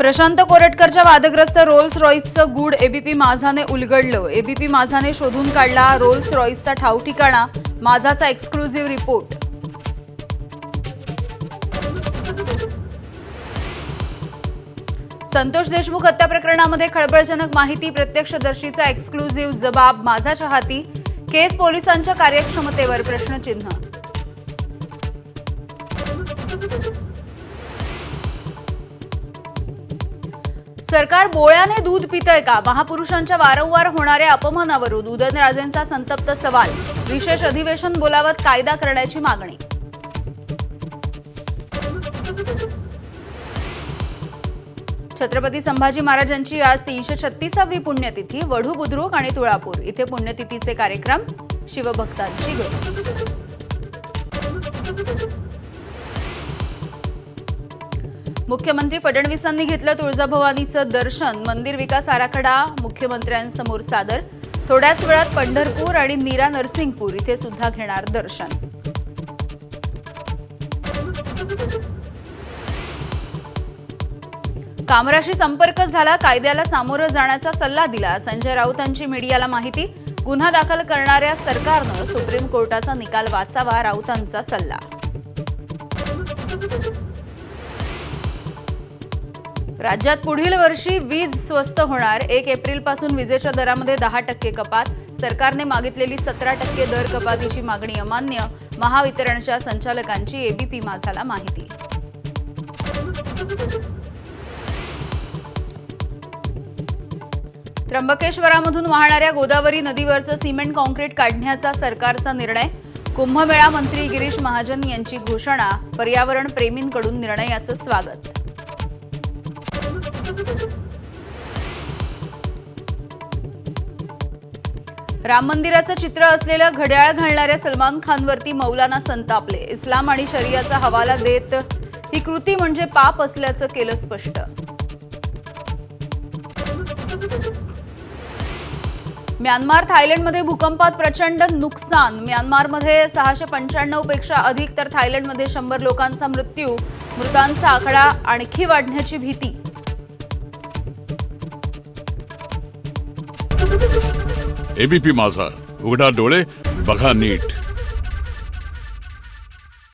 प्रशांत कोरटकरच्या वादग्रस्त रोल्स रॉइसचं गूढ ABP माझाने उलगडलं। ABP माझाने शोधून काढला रोल्स रॉइसचा ठावठिकाणा। माझाचा एक्सक्लुझिव्ह रिपोर्ट। संतोष देशमुख हत्या प्रकरणामध्ये खळबळजनक माहिती, प्रत्यक्षदर्शीचा एक्सक्लुझिव्ह जबाब माझाच्या हाती। केस पोलिसांच्या कार्यक्षमतेवर प्रश्नचिन्ह। सरकार बोळ्याने दूध पितंय का? महापुरुषांच्या वारंवार होणाऱ्या अपमानावरून उदयनराजेंचा संतप्त सवाल। विशेष अधिवेशन बोलावत कायदा करण्याची मागणी। छत्रपती संभाजी महाराजांची आज 336वी पुण्यतिथी। वढू, बुद्रुक आणि तुळापूर इथे पुण्यतिथीचे कार्यक्रम, शिवभक्तांची गर्दी। मुख्यमंत्री फडणवीसांनी घेतलं तुळजाभवानीचं दर्शन। मंदिर विकास आराखडा मुख्यमंत्र्यांसमोर सादर। थोड्याच वेळात पंढरपूर आणि नीरा नरसिंगपूर इथे सुद्धा घेणार दर्शन। कामराशी संपर्क झाला, कायद्याला सामोरं जाण्याचा सल्ला दिला। संजय राऊतांची मीडियाला माहिती। गुन्हा दाखल करणाऱ्या सरकारनं सुप्रीम कोर्टाचा निकाल वाचावा, राऊतांचा सल्ला। राज्यात पुढील वर्षी वीज स्वस्त होणार। 1 एप्रिलपासून विजेच्या दरामध्ये 10% कपात। सरकारने मागितलेली 17% दर कपातीची मागणी अमान्य। महावितरणच्या संचालकांची एबीपी माझाला माहिती। त्र्यंबकेश्वरामधून वाहणाऱ्या गोदावरी नदीवरचं सिमेंट कॉन्क्रीट काढण्याचा सरकारचा निर्णय। कुंभमेळा मंत्री गिरीश महाजन यांची घोषणा। पर्यावरण प्रेमींकडून निर्णयाचं स्वागत। राम मंदिराचं चित्र असलेलं घड्याळ घालणाऱ्या सलमान खानवरती मौलाना संतापले। इस्लाम आणि शरियाचा हवाला देत ही कृती म्हणजे पाप असल्याचं केलं स्पष्ट। म्यानमार, थायलंडमध्ये भूकंपात प्रचंड नुकसान। म्यानमारमध्ये 695 पेक्षा अधिक तर थायलंडमध्ये 100 लोकांचा मृत्यू। मृतांचा आकडा आणखी वाढण्याची भीती। एबीपी माझा, उघडा डोळे बघा नीट।